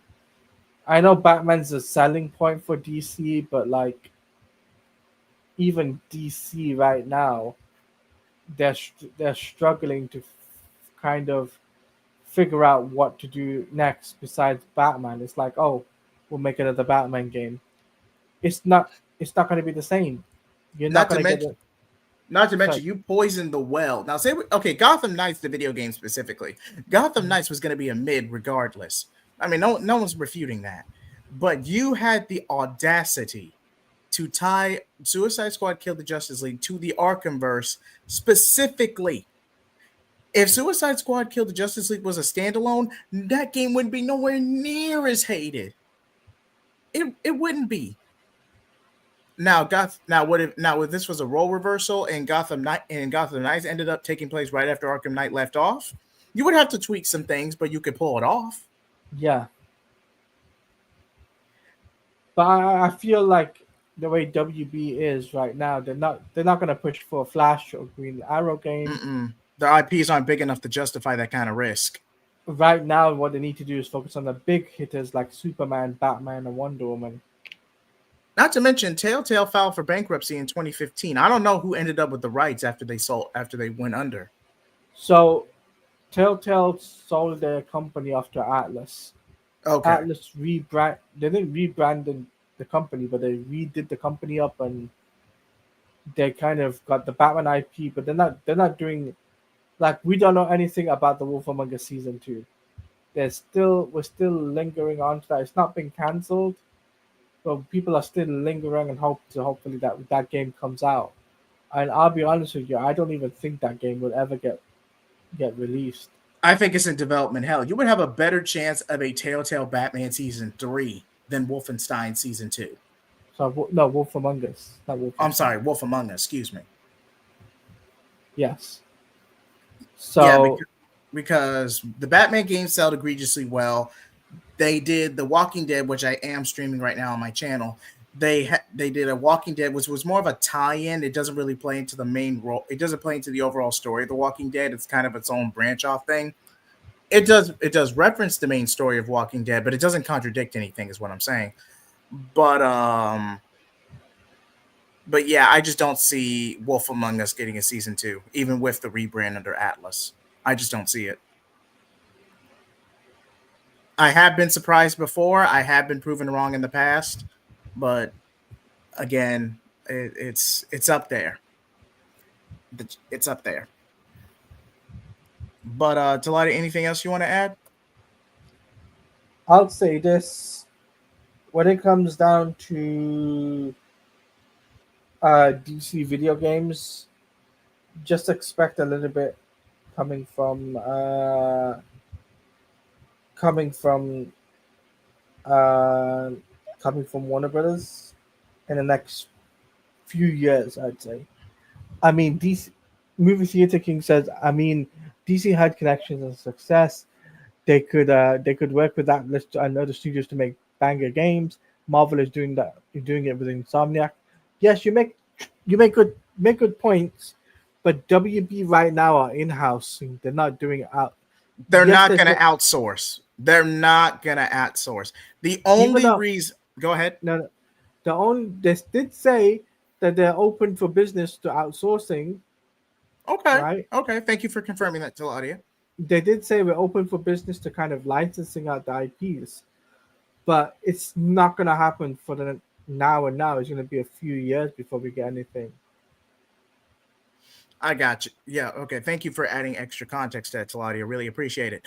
I know Batman's a selling point for DC, but like even DC right now, they're struggling to kind of figure out what to do next besides Batman. It's like, oh, we'll make another Batman game. It's not. It's not going to be the same. You're not Not to going to get mention it. Not to Sorry. mention, you poisoned the well. Now, okay, Gotham Knights, the video game specifically, Gotham Mhm. Knights was going to be a mid regardless. I mean, no one's refuting that. But you had the audacity to tie Suicide Squad Kill the Justice League to the Arkhamverse specifically. If Suicide Squad Kill the Justice League was a standalone, that game wouldn't be nowhere near as hated. It wouldn't be. Now if this was a role reversal and Gotham Knights ended up taking place right after Arkham Knight left off, you would have to tweak some things, but you could pull it off. Yeah, but I feel like the way WB is right now, they're not going to push for a Flash or Green Arrow game. Mm-mm. The IPs aren't big enough to justify that kind of risk. Right now, what they need to do is focus on the big hitters like Superman, Batman, and Wonder Woman. Not to mention, Telltale filed for bankruptcy in 2015. I don't know who ended up with the rights after they went under. So Telltale sold their company after Atlas. Okay, Atlas rebrand. They didn't rebrand the company, but they redid the company up, and they kind of got the Batman IP. But they're not doing like we don't know anything about the Wolf Among Us season two. We're still lingering on to that. It's not been cancelled, but people are still lingering and hopefully that game comes out. And I'll be honest with you, I don't even think that game will ever get released. I think it's in development hell. You would have a better chance of a Telltale Batman season 3 than Wolfenstein season 2. So no, Wolf Among Us, not I'm Wolfenstein. sorry, Wolf Among Us, excuse me. Yes. Yeah, So because the Batman games sold egregiously well. They did The Walking Dead, which I am streaming right now on my channel. They did a Walking Dead, which was more of a tie-in. It doesn't really play into the main role. It doesn't play into the overall story of The Walking Dead. It's kind of its own branch off thing. It does reference the main story of Walking Dead, but it doesn't contradict anything, is what I'm saying. But but yeah, I just don't see Wolf Among Us getting a season 2, even with the rebrand under Atlas. I just don't see it. I have been surprised before. I have been proven wrong in the past, but again, it's up there. It's up there. But Talita, anything else you want to add? I'll say this: when it comes down to DC video games, just expect a little bit coming from coming from uh, coming from Warner Brothers in the next few years. I'd say. I mean, DC movie theater king says. I mean, DC had connections and success. They could work with that list and other studios to make banger games. Marvel is doing that, doing it with Insomniac. Yes, you make good points, but WB right now are in house. They're not doing it out. They're Yes, not there's going to no outsource. They're not going to outsource. The even only though reason, go ahead. no, the only they did say that they're open for business to outsourcing, Okay. right? Okay. Thank you for confirming that, Taladia. They did say we're open for business to kind of licensing out the IPs, but it's not gonna happen for the now it's going to be a few years before we get anything. I got you. Yeah, okay. Thank you for adding extra context to that, Taladia. Really appreciate it.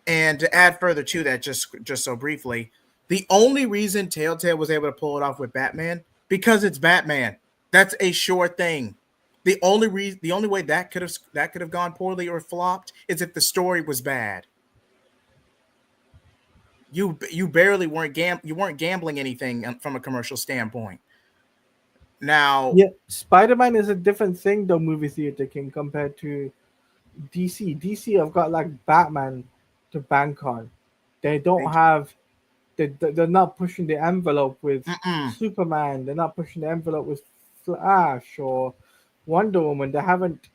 And to add further to that, just so briefly, the only reason Telltale was able to pull it off with Batman because it's Batman. That's a sure thing. The only way that could have gone poorly or flopped is if the story was bad. You barely you weren't gambling anything from a commercial standpoint. Now, Yeah, Spider-Man is a different thing though, movie theater king, compared to DC. DC have got like Batman to bank on. They don't they, have they're not pushing the envelope with mm-mm, Superman. They're not pushing the envelope with Flash or Wonder Woman. They haven't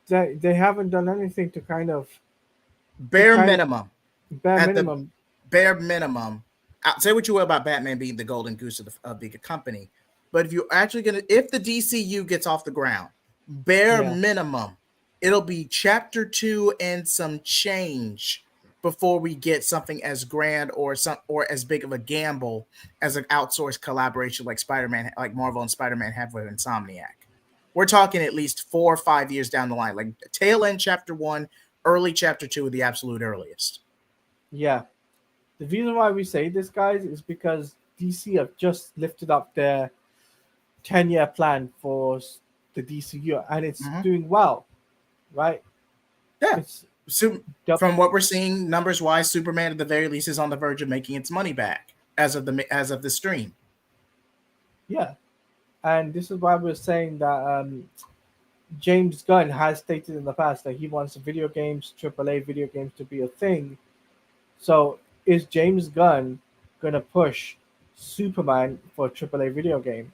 done anything to bare kind of minimum bare at the minimum. bare minimum. Say what you will about Batman being the golden goose of the company, but if the DCU gets off the ground, bare Yeah, minimum, it'll be chapter 2 and some change before we get something as grand or as big of a gamble as an outsourced collaboration like Marvel and Spider-Man have with Insomniac. We're talking at least 4 or 5 years down the line, like tail end chapter 1, early chapter 2 at the absolute earliest. yeah. The reason why we say this, guys, is because DC have just lifted up their 10-year plan for the DCU, and it's Mm-hmm. doing well, right? Yeah. It's So Yep. from what we're seeing, numbers wise, Superman at the very least is on the verge of making its money back as of the stream. Yeah, and this is why we're saying that James Gunn has stated in the past that he wants video games, AAA video games, to be a thing. So is James Gunn gonna push Superman for a AAA video game?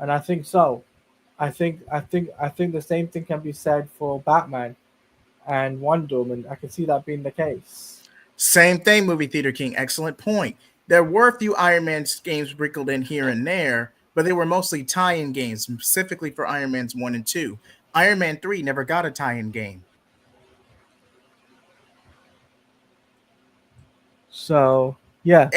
And I think so. I think the same thing can be said for Batman and Wonder Woman. I can see that being the case. Same thing, Movie Theater King. Excellent point. There were a few Iron Man games sprinkled in here and there, but they were mostly tie-in games, specifically for Iron Man's 1 and 2. Iron Man 3 never got a tie-in game. So yeah,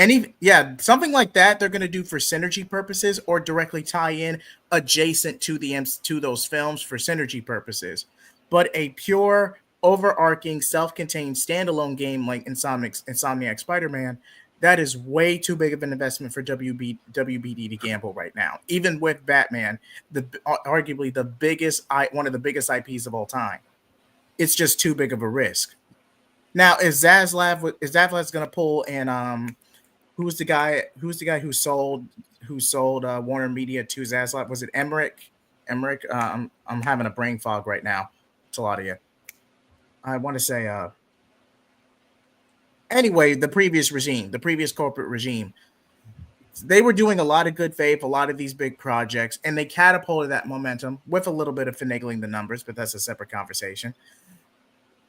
Something like that they're going to do for synergy purposes or directly tie in adjacent to to those films for synergy purposes. But a pure overarching self-contained standalone game like Insomniac Spider-Man, that is way too big of an investment for WBD to gamble right now. Even with Batman, arguably one of the biggest IPs of all time. It's just too big of a risk. Now, is Zaslav going to pull and who's the guy? Who's the guy who sold Warner Media to Zaslav? Was it Emmerich? Emmerich? I'm having a brain fog right now. Taladia. I want to say. Anyway, the previous corporate regime, they were doing a lot of good faith, a lot of these big projects, and they catapulted that momentum with a little bit of finagling the numbers, but that's a separate conversation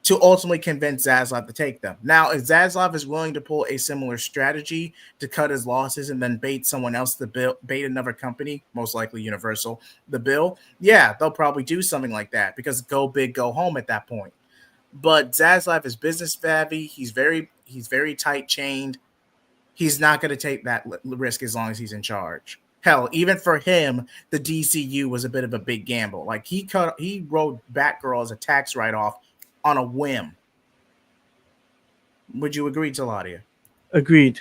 to ultimately convince Zaslav to take them. Now, if Zaslav is willing to pull a similar strategy to cut his losses and then bait someone else bait another company, most likely Universal, the bill, yeah, they'll probably do something like that because go big, go home at that point. But Zaslav is business savvy. He's very tight chained. He's not going to take that risk as long as he's in charge. Hell, even for him, the DCU was a bit of a big gamble. Like he wrote Batgirl as a tax write off on a whim. Would you agree, Taladia? agreed.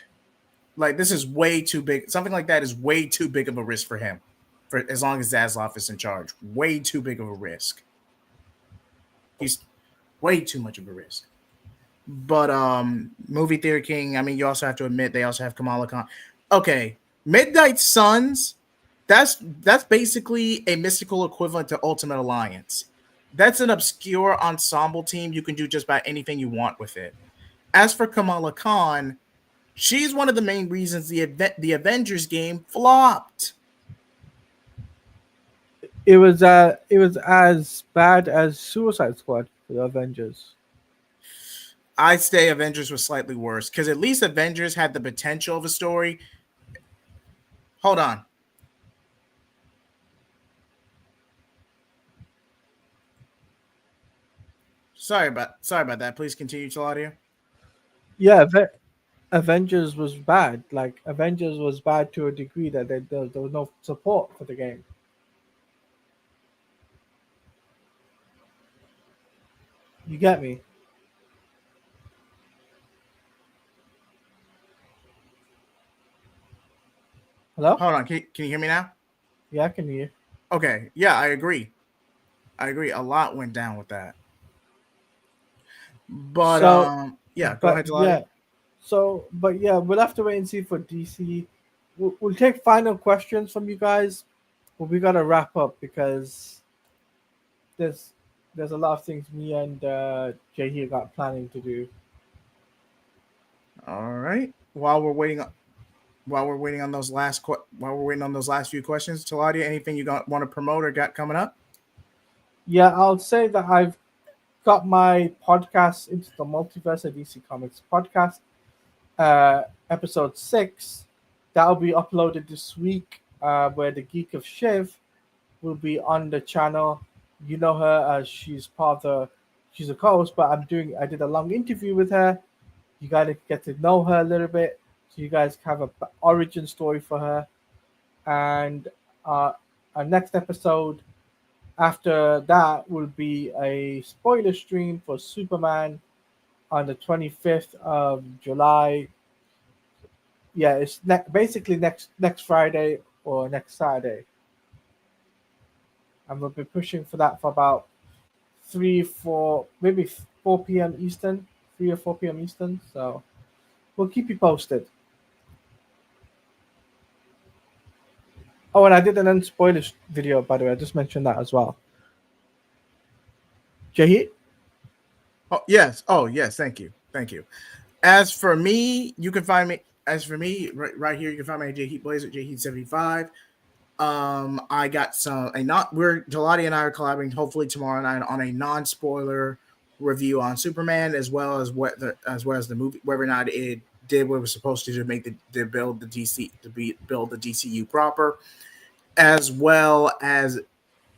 Like this is way too big. Something like that is way too big of a risk for him. For as long as Zaslav is in charge, way too big of a risk. He's way too much of a risk. But movie theater king. I mean, you also have to admit they also have Kamala Khan. Okay, Midnight Suns. That's basically a mystical equivalent to Ultimate Alliance. That's an obscure ensemble team. You can do just about anything you want with it. As for Kamala Khan, she's one of the main reasons the Avengers game flopped. It was as bad as Suicide Squad for the Avengers. I'd say Avengers was slightly worse because at least Avengers had the potential of a story. Hold on. Sorry about that. Please continue, Claudia. Yeah, Avengers was bad. Like Avengers was bad to a degree that there was no support for the game. You get me? Hello? Hold on, can you hear me now? Yeah, I can hear. Okay, yeah, I agree. I agree. A lot went down with that. But So, yeah, go but ahead, Jaladi. yeah, but yeah, we'll have to wait and see for DC. We'll take final questions from you guys, but we gotta wrap up because there's there's a lot of things me and Jay here got planning to do. All right. While we're waiting on those last few questions, Jaladi, anything you want to promote or got coming up? Yeah, I'll say that I've got my podcast into the multiverse of DC Comics podcast, episode 6. That'll be uploaded this week. Where the Geek of Shiv will be on the channel. You know her as she's a co-host, but I did a long interview with her. You gotta get to know her a little bit, so you guys have a origin story for her. And our next episode after that will be a spoiler stream for Superman on the 25th of July. Yeah, it's basically next Friday or next Saturday. And we'll be pushing for that for about 4 p.m. Eastern, 3 or 4 p.m. Eastern. So we'll keep you posted. Oh, and I did an unspoilers video, by the way. I just mentioned that as well. Jahid? Oh yes. Oh yes. Thank you. Thank you. As for me, you can find me. As for me, right here, you can find me at Jheat Blazer, Jheat75. I got we're Gelati and I are collaborating hopefully tomorrow night on a non-spoiler review on Superman, as well as the movie, whether or not it did what it was supposed to make to build the build the DCU proper, as well as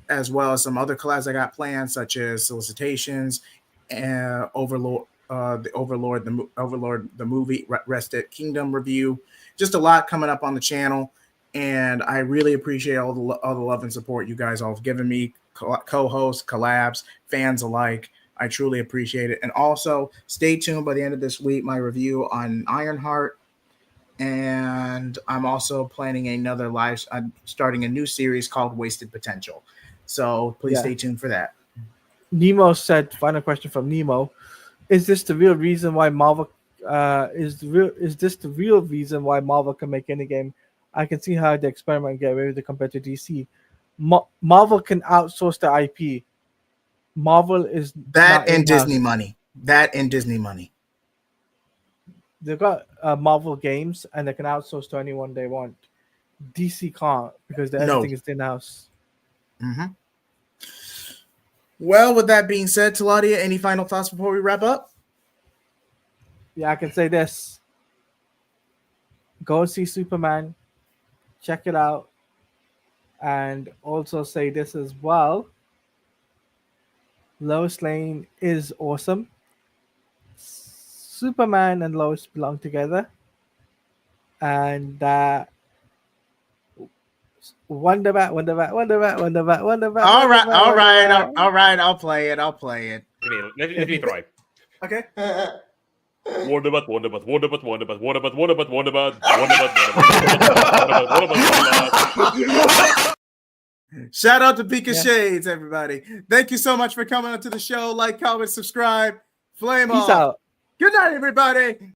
some other collabs I got planned, such as solicitations and Overlord the movie Rested Kingdom review. Just a lot coming up on the channel, and I really appreciate all the love and support you guys all have given me, co-hosts, collabs, fans alike. I truly appreciate it. And also, stay tuned by the end of this week, my review on Ironheart. And I'm also planning another I'm starting a new series called Wasted Potential. So please Yeah. stay tuned for that. Nemo said, final question from Nemo. Is this the real reason why Marvel is this the real reason why Marvel can make any game? I can see how the experiment get away with it compared to DC. Marvel can outsource the IP. Marvel is That not and in Disney house. money. That and Disney money. They've got Marvel games and they can outsource to anyone they want. DC can't because No. everything is in house. Mm-hmm. Well, with that being said, Taladia, any final thoughts before we wrap up? Yeah, I can say this. Go and see Superman. Check it out. And also say this as well. Lois Lane is awesome. Superman and Lois belong together. And Wonderbat. All right, all right, all right. I'll play it. Let me try. Okay. Wonderbat. Shout out to Pika Yeah. Shades, everybody. Thank you so much for coming onto the show. Like, comment, subscribe. Flame Peace off. out. Good night, everybody.